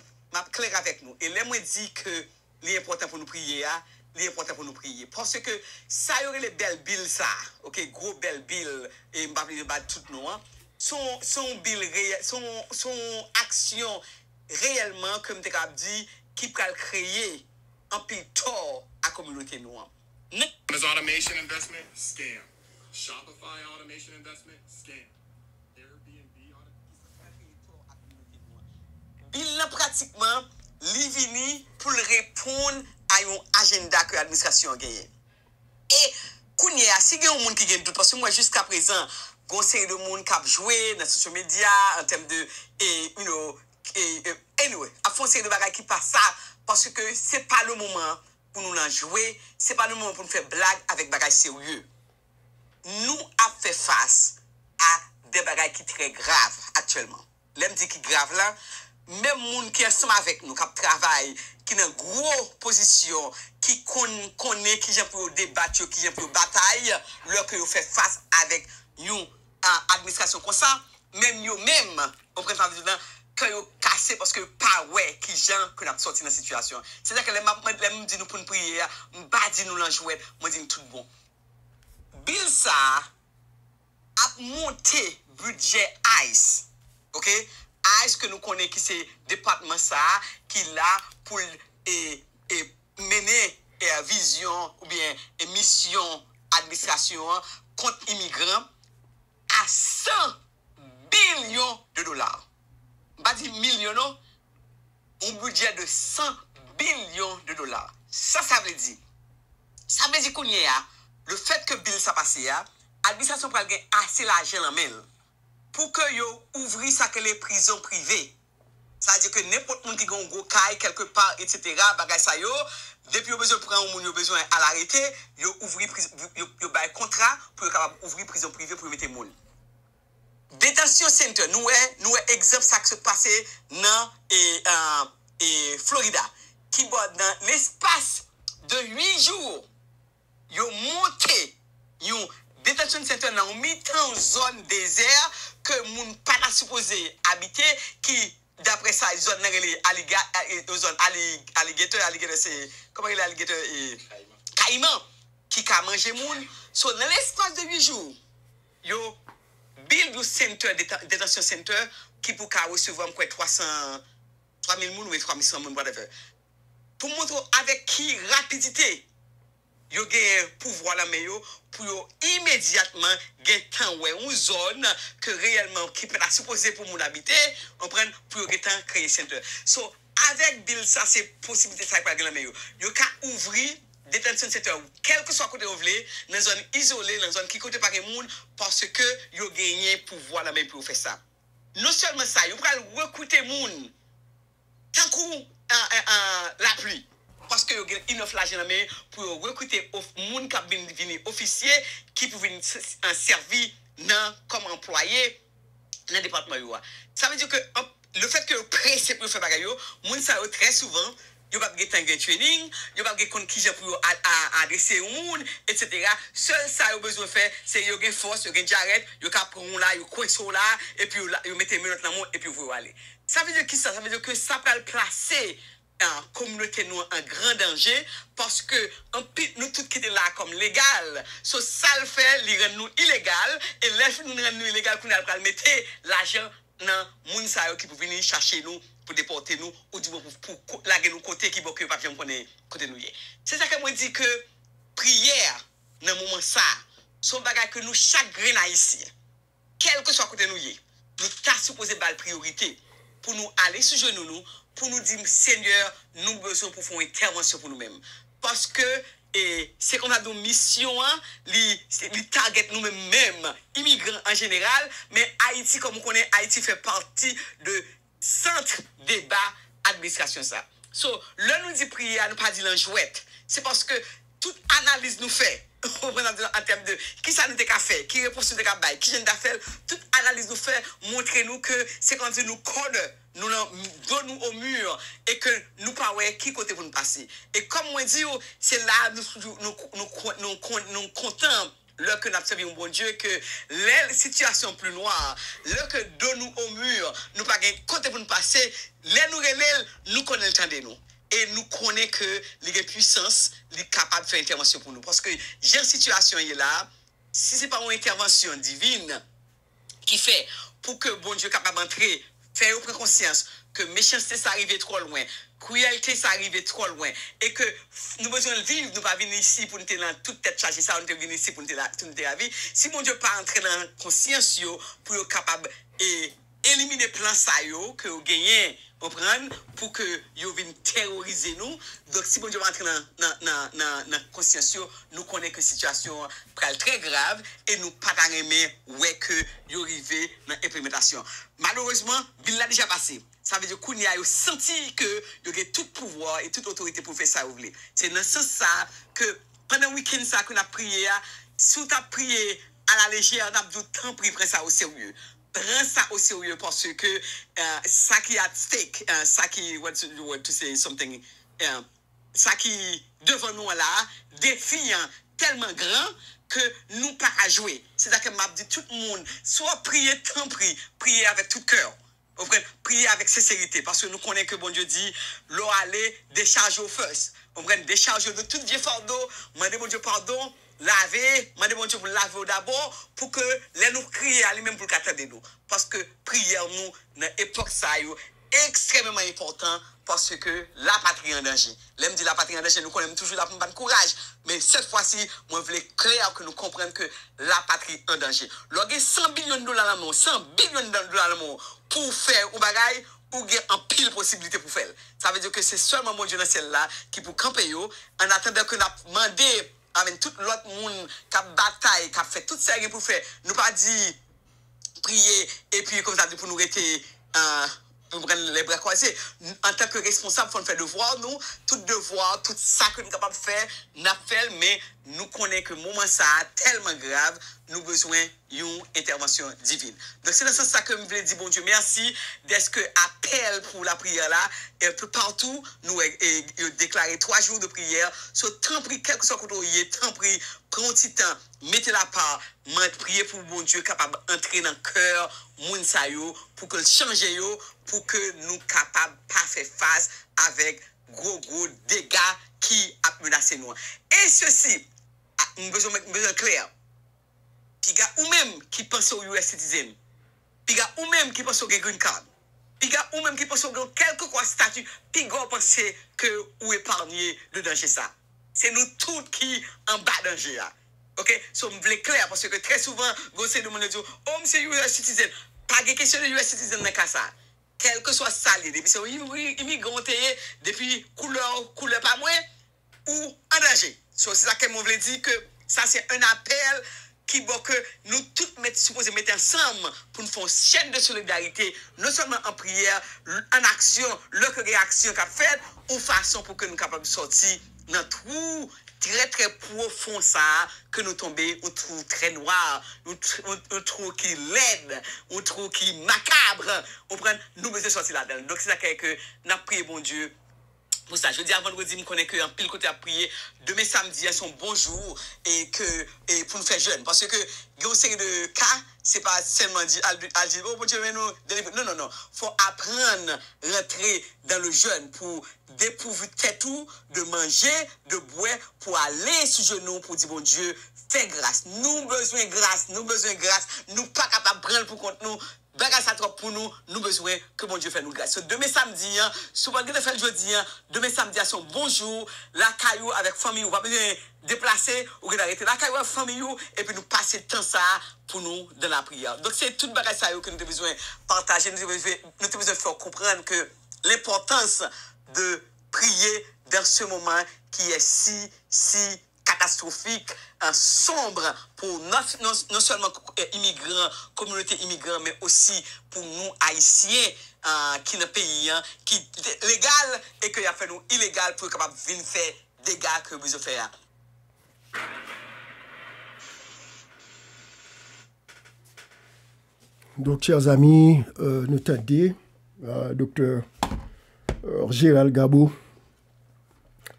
Et là, moi dit que l'important pour nous prier, l'important pour nous prier. Parce que ça y aurait les belles billes, ça. Ok, gros belles billes, et m'a pas tout nous, hein. Son bill son action réellement, comme tu as dit, qui peut créer un peu tort à la communauté noire. Amazon automation investment, scam. Shopify automation investment, scam. Airbnb Bill là pratiquement li vini pour répondre à un agenda que l'administration a gagné. Et kounya si gen un monde qui gagne doute parce que moi jusqu'à présent gon série de monde qui a joué dans les social media en termes de anyway, à fond série de bagages qui passe ça parce que c'est pas le moment pour nous en jouer, c'est pas le moment pour nous faire blague avec bagages sérieux. Nous avons fait face à des bagages qui sont très graves actuellement. L'aime dit qui grave là, même moun qui ensemble avec nous, qui travaille, qui dans une grosse position, qui connaît, qui vient pour débattre, qui vient pour bataille, leur que vous fait face avec une administration comme ça, même vous-même, on prend que vous cassez parce que pas ouais qui gens que nous sorti dans la situation. C'est-à-dire que les dit nous pour nous prier, pas dit nous l'enjouer, moi dit tout bon. Bill ça a monté budget ICE. OK? ICE que nous connaissons qui c'est département ça qui là pour mener vision ou bien mission administration contre immigrants à 100 billions de dollars. Pas dit millions non, un budget de 100 billions de dollars. Ça veut dire. Ça veut dire qu'on y a le fait que Bill ça passe l'administration peut gagner assez l'argent en main pour que yo ouvrir ça que les prisons privées. Ça veut dire que n'importe monde qui a un gros caille quelque part etc. bagay ça yo depuis yo besoin prendre moun yo besoin à l'arrêter, yo ouvrir yo bail contrat pour yo capable ouvrir prison privée pour mettre moun. Détention center nous exemple ça qui se passait dans Florida qui dans l'espace de 8 jours yo monté yon détention center dans mi-temps zone désert que moun pas supposé habiter qui d'après ça zone alligator c'est comment il alligator caïman qui a mangé moun so dans l'espace de 8 jours yo build du center détention center qui pour recevoir quoi 3000 moun ou 3100 moun whatever pour montrer avec qui rapidité yo gen pouvoir la mais yo pour yo immédiatement gen temps ouais une zone que réellement qui peut la supposer pour mon habiter on prend pour yo gen temps créer center so avec bill ça c'est possibilité ça pas gen la mais yo ka ouvrir détention center quel que soit côté vous voulez dans zone isolée dans zone qui côté pas gen monde parce que yo gagné pouvoir la mais pour faire ça non seulement ça yo pral recruter monde tant que la pluie parce que il offre l'argent mais pour recruter moun qui venir officier qui pour venir en servir comme employé dans le département yo. Ça veut dire que le fait que pressé pour faire bagay yo, moun ça très souvent yo pas gen training, yo pas gen kon ki jan pour adresser moun etc. Seul ça yo besoin faire c'est yo gen force, yo gen jarret, yo ka prend là, yo coince là et puis yo mette menotte dans moun et puis vous aller. Ça veut dire qui ça veut dire que ça peut le placer en communauté nous en grand danger parce que nous tout qui était là comme légal so ça le fait li rend nous illégal et laisse nous rend nous illégal pour nous mettre l'argent dans moun sa yo qui pour venir chercher nous pour déporter nous ou du pour laguer nous côté qui pas bien connaît côté nous. C'est ça que moi dit que prière dans moment ça son bagage que nous chaque grain haïtien quel que soit côté nous nous ta supposé balle priorité pour nous aller sur genou nous pour nous dire Seigneur nous besoin pour faire une intervention pour nous-mêmes parce que c'est qu'on a une mission les target nous-mêmes immigrants en général mais Haïti comme on connaît Haïti fait partie de centre débat administration ça so là nous dit prière nous pas dire l'enjouette c'est parce que toute analyse nous fait, en termes de qui ça nous a fait, qui réponse nous a fait, qui vient fait, toute analyse nous fait, montrer nous que c'est quand nous connaissons, nous donnons au mur et que nous pas ouais qui côté pour nous passer. Et comme moi dit, c'est là nous comptons lorsque nous observons un bon Dieu que les situations plus noires, lorsque nous au mur, nous pas côté pour nous passer, les nous connaissons le temps de nous. Et nous connaissons que les puissances sont capables de faire intervention pour nous. Parce que j'ai une situation là, si ce n'est pas une intervention divine qui fait pour que bon Dieu soit capable d'entrer, faire prendre conscience que méchanceté ça arrive trop loin, cruauté ça arrive trop loin, et que nous besoin de vivre, nous pas venir ici pour nous tenir dans toute tête chargée, ça, nous venir ici pour nous tenir la vie. Si mon Dieu pas entrer dans la conscience, pour être capable d'éliminer le plan ça, que vous gagnez, comprendre, pour que vous viennent terroriser nous. Donc, si mon Dieu va entrer dans la conscience, nous connaissons que la situation est très grave et nous pas aimer ouais que vous arrivez dans l'implémentation. Malheureusement, il l'a déjà passé. Ça veut dire qu'on y a senti que vous avez tout pouvoir et toute autorité pour faire ça. C'est dans ce sens ça que pendant le week-end ça qu'on a prié, si tu as prié à la légère, on a tout le temps pris ça au sérieux. Prends ça au sérieux parce que ça qui est at stake, ça qui, what's the word to say something, ça qui devant nous là, défiant tellement grand que nous pas à jouer. C'est-à-dire que m'a dit tout le monde, soit prier, tant prier avec tout cœur. Prier avec sincérité parce que nous connaissons que bon Dieu dit l'eau allait décharger au first. On prend décharger de tout vieux fardeau, demandez bon Dieu pardon, laver, demandez bon Dieu pour laver d'abord pour que les nous crier à lui-même pour qu'attendre nous. Parce que prière nous dans l'époque ça extrêmement important parce que la patrie en danger. L'aime dit la patrie en danger, nous connaissons toujours la bonne courage, mais cette fois-ci, moi je voulais clair que nous comprenions que la patrie en danger. Lorsque 100 billions de dollars dans le monde, 100 billions de dollars dans le monde pour faire ou bagaille, ou bien en pile possibilité pour faire. Ça veut dire que c'est seulement mon Dieu dans celle-là qui pour camper yo en attendant que nous demandé avec tout l'autre monde qui a bataille, qui a fait tout ça pour faire. Nous pas dit prier et puis comme ça pour nous rester pour prendre les bras croisés. En tant que responsable, il faut faire devoir, nous, tout devoir, tout ça que nous sommes capables de faire, nous fait, mais nous connaissons que le moment ça tellement grave, nous avons besoin d'une intervention divine. Donc c'est dans ce sens que je voulais dire, bon Dieu, merci d'être que appel pour la prière là, et un peu partout, nous déclarer 3 jours de prière, sur tant pris, quel que soit le côté, tant pris, prenez un petit temps, mettez la part, priez pour bon Dieu capable d'entrer dans le cœur, moun sa yo, pour que le change yo, pour que nous capables de pas faire face avec gros dégâts qui a menacé nous. Et ceci, nous besoin clair. Puis ou même qui pense au US citizen, puis ou même qui pense au green card, puis ou même qui pense au quel que soit statut, puis penser que ou épargner le danger ça. C'est nous tous qui en bas danger là. OK? So, je voulais clair parce que très souvent, vous savez, nous dit, oh, monsieur US citizen, pas de question de US citizen dans ça. Quel que soit ça, depuis c'est immigrant depuis couleur pas moins ou en danger. So, c'est ça que je voulais dire que ça c'est un appel qui veut que nous tous supposés mettre ensemble pour nous faire une chaîne de solidarité, non seulement en prière, en action, leur réaction qu'a fait, ou façon pour que nous soyons capables de sortir dans un trou très profond ça, que nous tombons, un trou très noir, un trou qui laide, un trou qui macabre, nous besoin sortir là-dedans. Donc c'est ça que nous avons prié, bon Dieu, pour ça. Je dis avant vendredi, je connais qu'un pile côté à prier. Demain samedi, c'est un bon jour et pour nous faire jeûne. Parce que il y a une série de cas, c'est pas seulement dire, oh mon Dieu, mais nous, non. Faut apprendre à rentrer dans le jeûne pour dépourvu tête tout, de manger, de boire, pour aller sur genou, pour dire, bon Dieu, fais grâce. Nous besoin de grâce, nous pas capables de prendre pour compte nous. Bagage ça trop pour nous, nous besoin que bon Dieu fait nous grâce. So, demain samedi, souvent que fait le jeudi, demain samedi à son bonjour, la caillou avec famille, ou pas besoin déplacer ou arrêter la caillou avec famille et puis nous passer le temps ça pour nous dans la prière. Donc c'est toute bagage ça que nous avons besoin de partager, nous avons besoin de faire comprendre que l'importance de prier dans ce moment qui est si catastrophique, sombre pour non seulement immigrants, communauté immigrants, mais aussi pour nous haïtiens qui dans le pays, qui légal et qui a fait nous illégal pour être capable de venir faire des dégâts que vous avez fait. Donc, chers amis, nous t'aidons, docteur Gérald Gabo,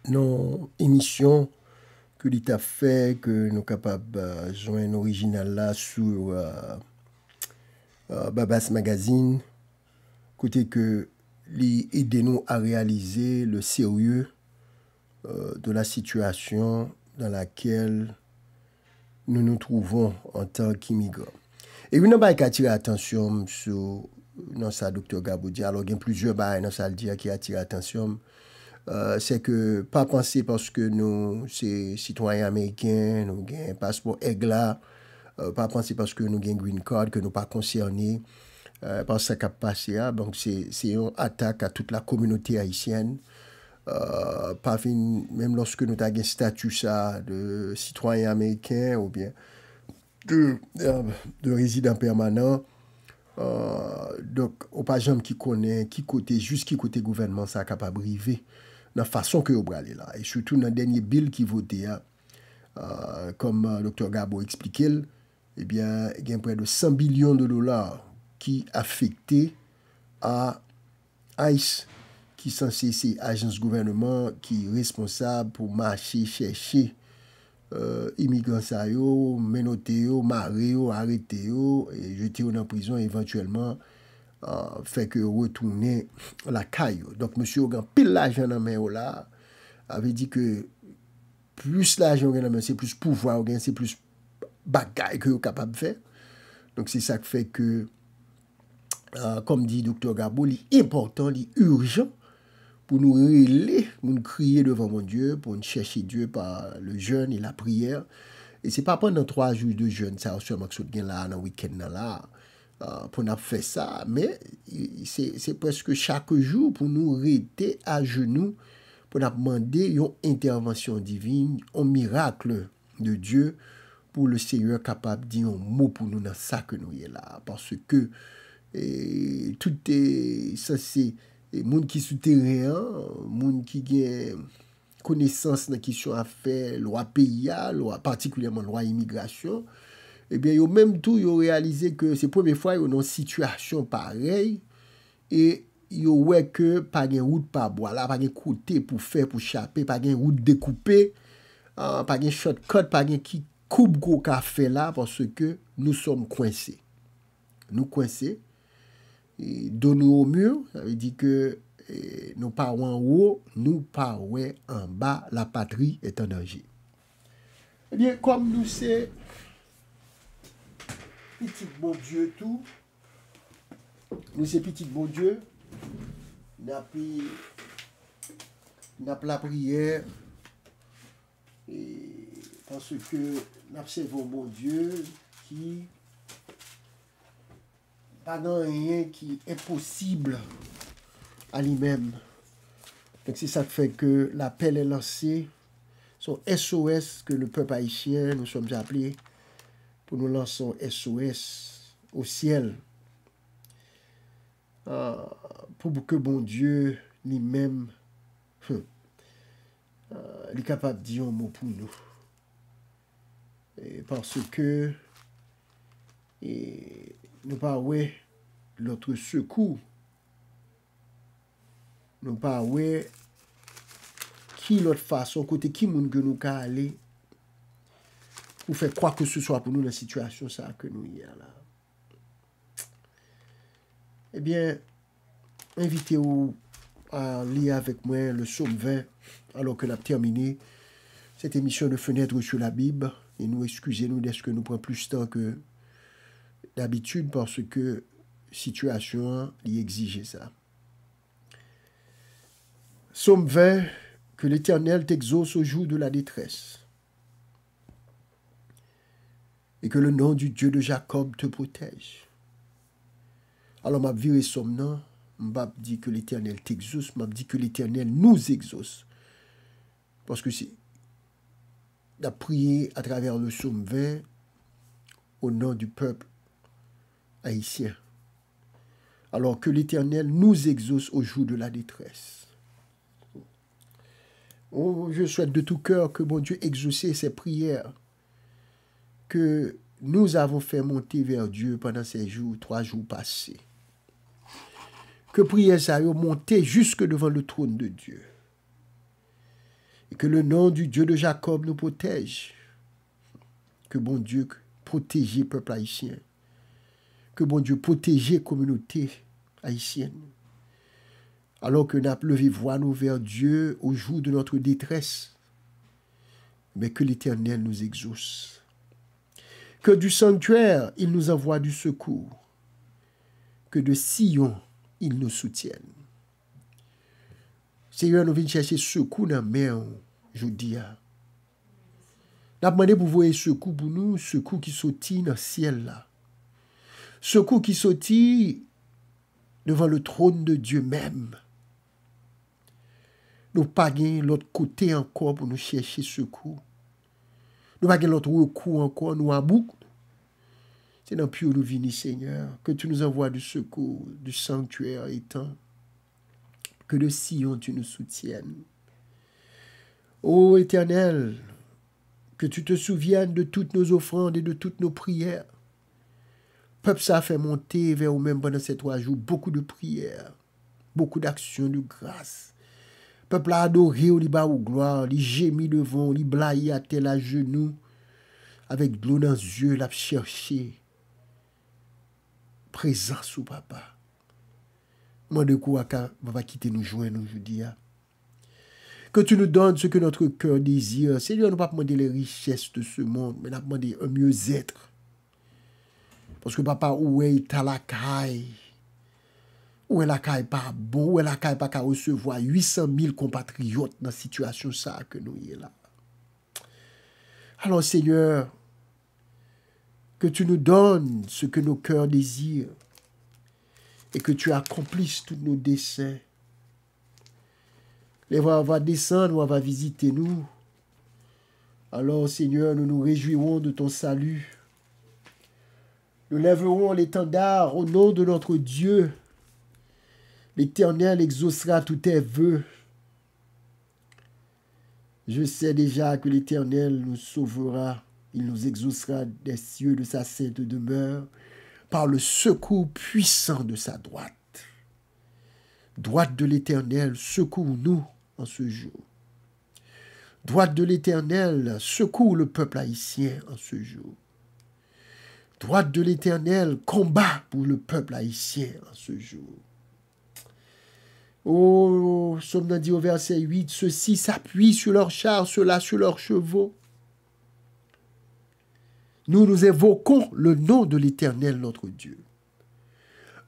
nos émissions que l'État fait, que nous sommes capables de joindre original là sur Babas Magazine, côté que l'aider nous à réaliser le sérieux de la situation dans laquelle nous nous trouvons en tant qu'immigrants. Et une chose qui attire l'attention sur dans ça, docteur Gabo dit, alors il y a plusieurs choses dans ça qui attirent l'attention. C'est que pas penser parce que nous c'est citoyens américains, nous avons un passeport EGLA, pas penser parce que nous avons un green card que nous pas concernés par ce qui a passé. Donc c'est une attaque à toute la communauté haïtienne. Pas même lorsque nous avons un statut ça de citoyen américain ou bien de résident permanent. Donc au pas jamais qui connaît qui côté gouvernement ça capable arriver dans la façon que vous aller là et surtout dans le dernier bill qui voté comme Dr Gabo expliqué, eh bien il y a près de 100 billions de dollars qui affectés à ICE qui sont ces agences gouvernement qui responsable pour marcher chercher immigrants ça yo, menoter yo, marrer yo, arrêter yo et jeter yo dans prison éventuellement fait que retourner la caille. Donc monsieur Ogan pile l'argent dans main là avait dit que plus l'argent dans main c'est plus pouvoir c'est plus bagaille que capable de faire. Donc c'est ça qui fait que comme dit docteur Gabo, l'important, l'urgent pour nous relayer, pour nous crier devant mon Dieu, pour nous chercher Dieu par le jeûne et la prière. Et c'est pas pendant 3 jours de jeûne, ça seulement que nous là dans le week-end là, pour nous faire ça, mais c'est presque chaque jour pour nous rester à genoux, pour nous demander une intervention divine, un miracle de Dieu, pour le Seigneur capable de dire un mot pour nous dans ça que nous y est là. Parce que tout est, ça c'est, les gens qui sont terrain, les gens qui ont connaissance dans la question à faire, loi PIA, loi, particulièrement loi immigration, eh bien, ils ont même tout, ils ont réalisé que c'est la première fois qu'ils ont une situation pareille et ils ont vu que pas de route par bois, là, pas de côté pour faire, pour chapper, pas de route découpée, pas de shortcut, pas de qui coupe gros café là parce que nous sommes coincés. Nous coincés. Donnons au mur, ça veut dire que nous pas en haut, nous pas en bas, la patrie est en danger. Eh bien, comme nous c'est petit bon Dieu tout, nous c'est petit bon Dieu, n'a la prière, et parce que nous servons bon Dieu qui pas dans rien qui est impossible à lui-même. Donc c'est ça qui fait que l'appel est lancé, son SOS que le peuple haïtien, nous sommes appelés pour nous lancer SOS au ciel. Pour que bon Dieu lui-même est capable de dire un mot pour nous. Et parce que nous pas l'autre secours. Nous pas qui l'autre façon, côté qui moun que nous ka aller pour faire quoi que ce soit pour nous dans la situation ça que nous y a là. Eh bien, invitez-vous à lire avec moi le psaume 20 alors que nous avons terminé cette émission de Fenêtre sur la Bible. Et nous excusez-nous d'être que nous prenons plus de temps que d'habitude parce que situation y exige ça. Psaume 20, que l'Éternel t'exauce au jour de la détresse et que le nom du Dieu de Jacob te protège. Alors m'a viré somme non, m'a dit que l'Éternel t'exauce, m'a dit que l'Éternel nous exauce. Parce que c'est de prier à travers le psaume 20 au nom du peuple haïtien. Alors que l'Éternel nous exauce au jour de la détresse. Oh, je souhaite de tout cœur que bon Dieu exauce ces prières que nous avons fait monter vers Dieu pendant ces jours, 3 jours passés. Que prières ça aient monté jusque devant le trône de Dieu. Et que le nom du Dieu de Jacob nous protège. Que bon Dieu protège le peuple haïtien. Que bon Dieu protège la communauté haïtienne. Alors que nous avons levé voix nous vers Dieu au jour de notre détresse. Mais que l'Éternel nous exauce. Que du sanctuaire, il nous envoie du secours. Que de Sion, il nous soutienne. Seigneur, nous venons chercher secours dans la mer, je dis. Nous avons demandé pour voir secours pour nous, secours qui sortit dans le ciel là. Secours qui sortit devant le trône de Dieu même. Nous n'avons pas l'autre côté encore pour nous chercher secours. Nous n'avons pas l'autre recours encore, nous en boucle. C'est dans le pied où nous venons, Seigneur, que tu nous envoies du secours, du sanctuaire étant. Que de Sion tu nous soutiennes. Ô Éternel, que tu te souviennes de toutes nos offrandes et de toutes nos prières. Peuple, ça a fait monter vers nous-mêmes pendant ces 3 jours beaucoup de prières, beaucoup d'actions de grâce. Peuple a adoré au liba ou gloire, il gémit devant, il blaye à tel à genoux, avec de l'eau dans les yeux, l'a cherché. Présence ou papa. Moi de quoi va quitter nous joindre aujourd'hui. Que tu nous donnes ce que notre cœur désire. Seigneur, nous ne pas demander les richesses de ce monde, mais nous demander un mieux-être. Parce que papa, où est la caille? Où est la caille pas bon? Où est la caille pas qu'à recevoir 800 000 compatriotes dans la situation ça que nous y est là? Alors Seigneur, que tu nous donnes ce que nos cœurs désirent et que tu accomplisses tous nos desseins. Les voix va descendre, on va visiter nous. Alors Seigneur, nous nous réjouirons de ton salut. Nous lèverons l'étendard au nom de notre Dieu. L'Éternel exaucera tous tes vœux. Je sais déjà que l'Éternel nous sauvera. Il nous exaucera des cieux de sa sainte demeure par le secours puissant de sa droite. Droite de l'Éternel, secours-nous en ce jour. Droite de l'Éternel, secours le peuple haïtien en ce jour. Droite de l'Éternel, combat pour le peuple haïtien en ce jour. Oh, Somme dit au verset 8, ceux-ci s'appuient sur leurs chars, ceux-là sur leurs chevaux. Nous évoquons le nom de l'Éternel, notre Dieu.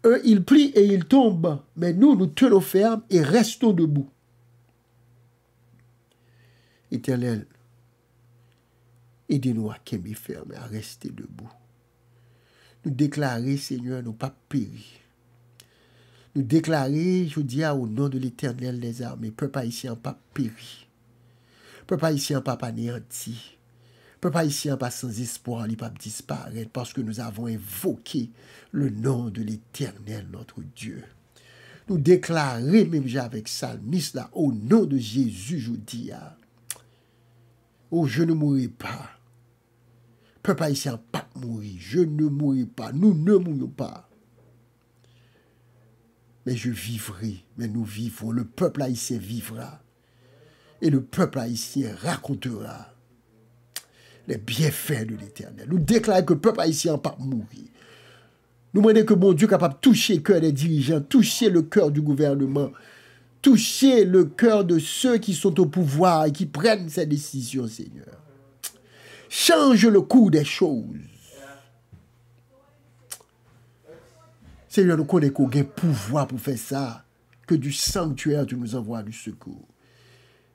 Eux, ils plient et ils tombent, mais nous tenons ferme et restons debout. Éternel, aidez-nous à camper ferme et à rester debout. Nous déclarer, Seigneur, nous pas périr. Nous déclarer, je dis au nom de l'Éternel des armées, peuple haïtien pas péri. Peuple haïtien pas anéanti. Peuple haïtien pas sans espoir, il pas disparaître parce que nous avons invoqué le nom de l'Éternel, notre Dieu. Nous déclarer, même avec psalmiste là, au nom de Jésus, je dis, oh, je ne mourrai pas. Peuple haïtien pas mourir. Je ne mourrai pas. Nous ne mourrons pas. Mais je vivrai. Mais nous vivons. Le peuple haïtien vivra. Et le peuple haïtien racontera les bienfaits de l'Éternel. Nous déclarons que le peuple haïtien pas mourir. Nous demandons que mon Dieu est capable de toucher le cœur des dirigeants, toucher le cœur du gouvernement, toucher le cœur de ceux qui sont au pouvoir et qui prennent ces décisions, Seigneur. Change le cours des choses. Seigneur, nous connaissons qu'on a un pouvoir pour faire ça. Que du sanctuaire, tu nous envoies du secours.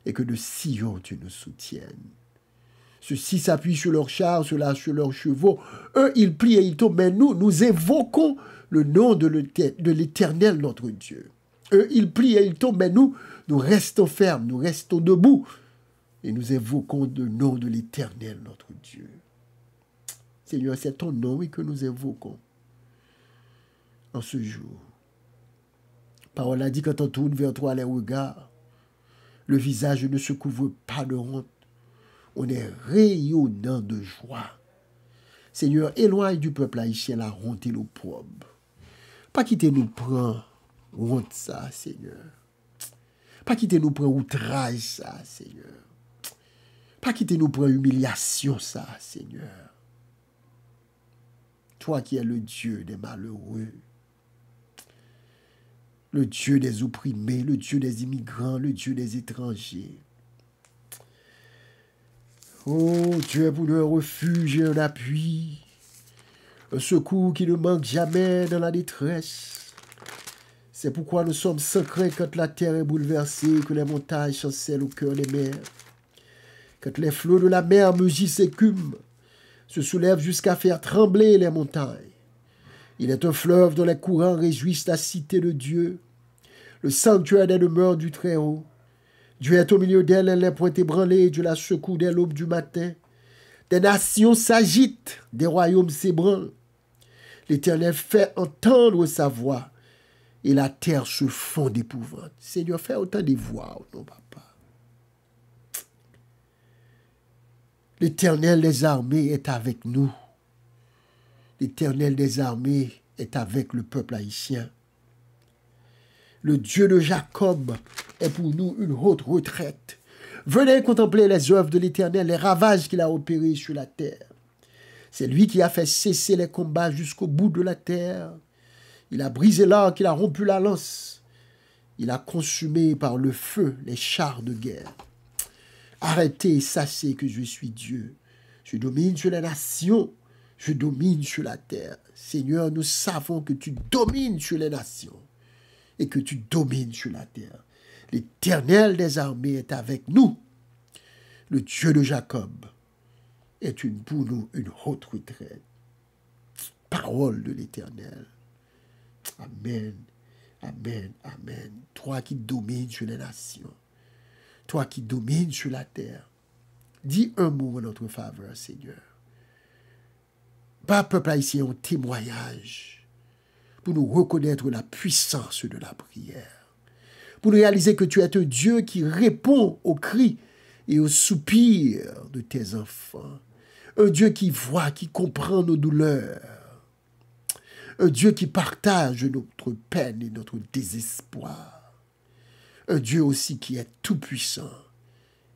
Et que de Sion, tu nous soutiennes. Ceux-ci s'appuient sur leurs chars, ceux-là sur leurs chevaux. Eux, ils plient et ils tombent. Mais nous évoquons le nom de l'Éternel, notre Dieu. Eux, ils plient et ils tombent. Mais nous restons fermes, nous restons debout. Et nous évoquons le nom de l'Éternel, notre Dieu. Seigneur, c'est ton nom, oui, que nous évoquons en ce jour. Parole a dit, quand on tourne vers toi les regards, Le visage ne se couvre pas de honte. On est rayonnant de joie. Seigneur, éloigne du peuple haïtien la honte et l'opprobre. Pas quitter nous prendre honte ça, Seigneur. Pas quitter nous prendre outrage ça, Seigneur. Pas quitter nous prendre humiliation ça, Seigneur. Toi qui es le Dieu des malheureux, le Dieu des opprimés, le Dieu des immigrants, le Dieu des étrangers. Oh, Dieu est pour nous un refuge et un appui, un secours qui ne manque jamais dans la détresse. C'est pourquoi nous sommes secrets quand la terre est bouleversée, que les montagnes chancellent au cœur des mers. Quand les flots de la mer mugissent écument, se soulèvent jusqu'à faire trembler les montagnes. Il est un fleuve dont les courants réjouissent la cité de Dieu, le sanctuaire des demeures du Très-Haut. Dieu est au milieu d'elle, elle n'est point ébranlée, Dieu la secoue dès l'aube du matin. Des nations s'agitent, des royaumes s'ébranlent. L'Éternel fait entendre sa voix, et la terre se fond d'épouvante. Seigneur, fais autant de voix, non, papa. L'Éternel des armées est avec nous. L'Éternel des armées est avec le peuple haïtien. Le Dieu de Jacob est pour nous une haute retraite. Venez contempler les œuvres de l'Éternel, les ravages qu'il a opérés sur la terre. C'est lui qui a fait cesser les combats jusqu'au bout de la terre. Il a brisé l'arc, il a rompu la lance. Il a consumé par le feu les chars de guerre. Arrêtez et sachez que je suis Dieu. Je domine sur les nations, je domine sur la terre. Seigneur, nous savons que tu domines sur les nations et que tu domines sur la terre. L'Éternel des armées est avec nous. Le Dieu de Jacob est pour nous une haute retraite. Parole de l'Éternel. Amen, amen, amen. Toi qui domines sur les nations, toi qui domines sur la terre, dis un mot en notre faveur, Seigneur. Bas peuple haïtien un témoignage pour nous reconnaître la puissance de la prière, pour nous réaliser que tu es un Dieu qui répond aux cris et aux soupirs de tes enfants, un Dieu qui voit, qui comprend nos douleurs, un Dieu qui partage notre peine et notre désespoir, un Dieu aussi qui est tout-puissant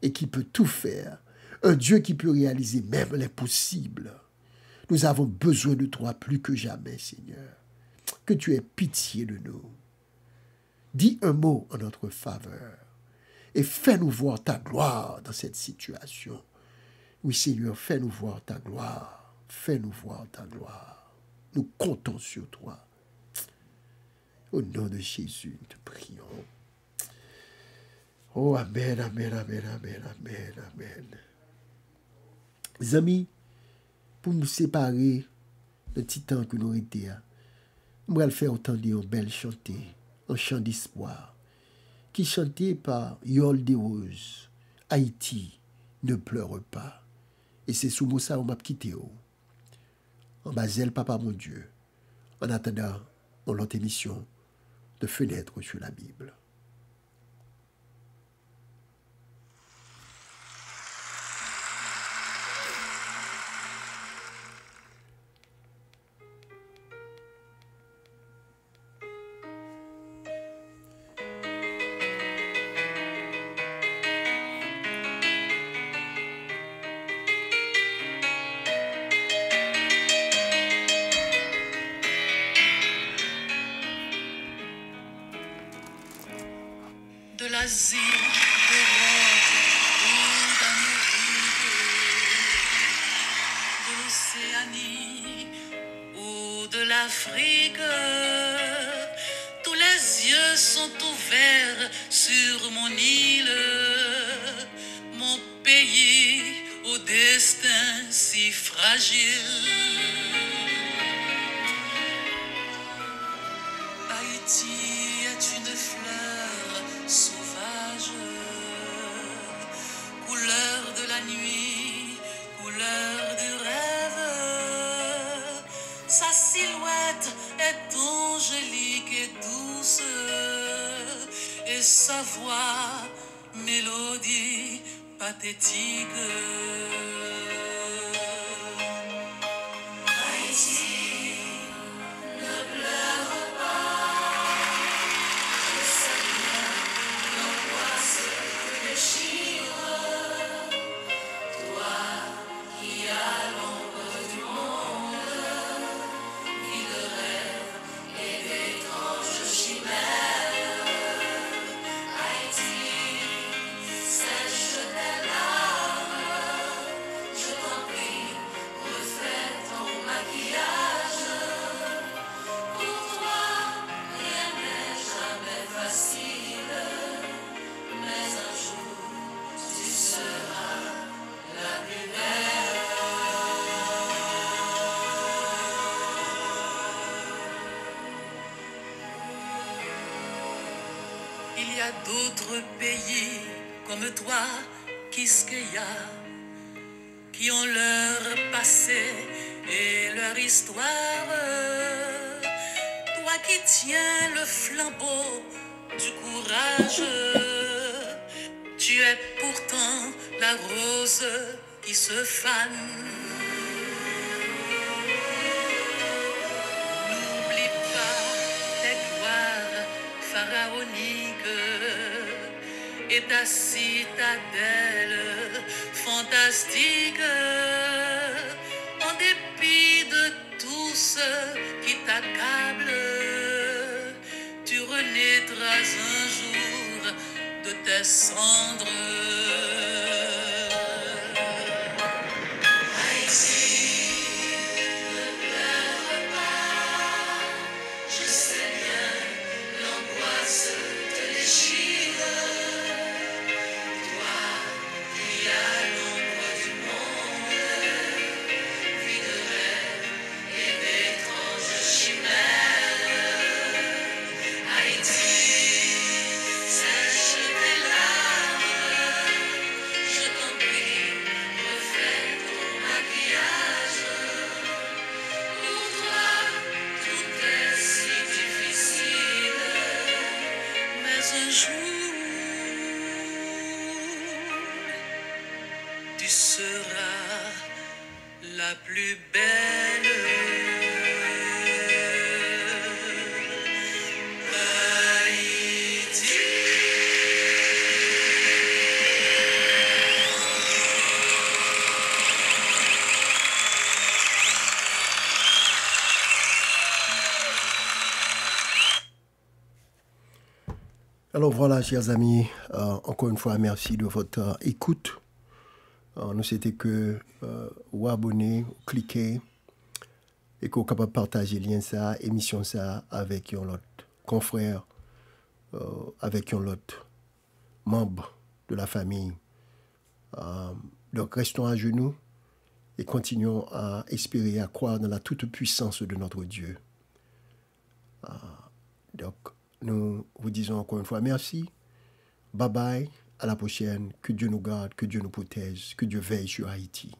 et qui peut tout faire, un Dieu qui peut réaliser même l'impossible. Nous avons besoin de toi plus que jamais, Seigneur. Que tu aies pitié de nous. Dis un mot en notre faveur et fais-nous voir ta gloire dans cette situation. Oui, Seigneur, fais-nous voir ta gloire. Fais-nous voir ta gloire. Nous comptons sur toi. Au nom de Jésus, nous te prions. Oh, amen, amen, amen, amen, amen, amen. Les amis, pour nous séparer de petit temps que nous étions, nous allons faire autant de belles chanter, un chant d'espoir, qui chanté par Yol des Roses, Haïti, ne pleure pas. Et c'est sous Moussa on m'a quitté. En Basel, Papa mon Dieu, en attendant mon autre émission de Fenêtre sur la Bible. De l'Asie, d'Europe ou d'Amérique, de l'Océanie ou de l'Afrique, tous les yeux sont ouverts sur mon île, mon pays au destin si fragile. Haïti est une fleur sauvage, couleur de la nuit, couleur du rêve. Sa silhouette est angélique et douce, et sa voix mélodie pathétique. Haïti, ne pleure pas, je sais bien l'angoisse te déchire. Toi qui as l'ombre du monde, vie de rêve et d'étranges chimères. Haïti, sèche tes larmes, je t'en prie, refais ton maquillage. Pour toi, rien n'est jamais facile, mais un jour, tu seras la plus belle. Il y a d'autres pays comme toi, Quisqueya, qui ont leur passé et leur histoire. Toi qui tiens le flambeau du courage, tu es pourtant la rose qui se fane. N'oublie pas tes gloires pharaoniques et ta citadelle fantastique. En dépit de tout ce qui t'accable, tu renaîtras un jour de tes cendres. Je sais bien, l'angoisse te déchire. Toi qui as l'ombre du monde, vie de rêve et d'étranges chimères. Haïti, sèche tes larmes, je t'en prie, refais ton maquillage. Pour toi, tout est si difficile, mais un jour, tu seras la plus belle. Haïti. Alors voilà, chers amis, encore une fois, merci de votre écoute. Nous souhaitons que vous abonnez, vous cliquez et que vous capable de partager le lien ça, émission ça avec un autre confrère, avec un autre membre de la famille. Donc restons à genoux et continuons à espérer, à croire dans la toute puissance de notre Dieu. Donc nous vous disons encore une fois merci. Bye bye, à la prochaine. Que Dieu nous garde, que Dieu nous protège, que Dieu veille sur Haïti.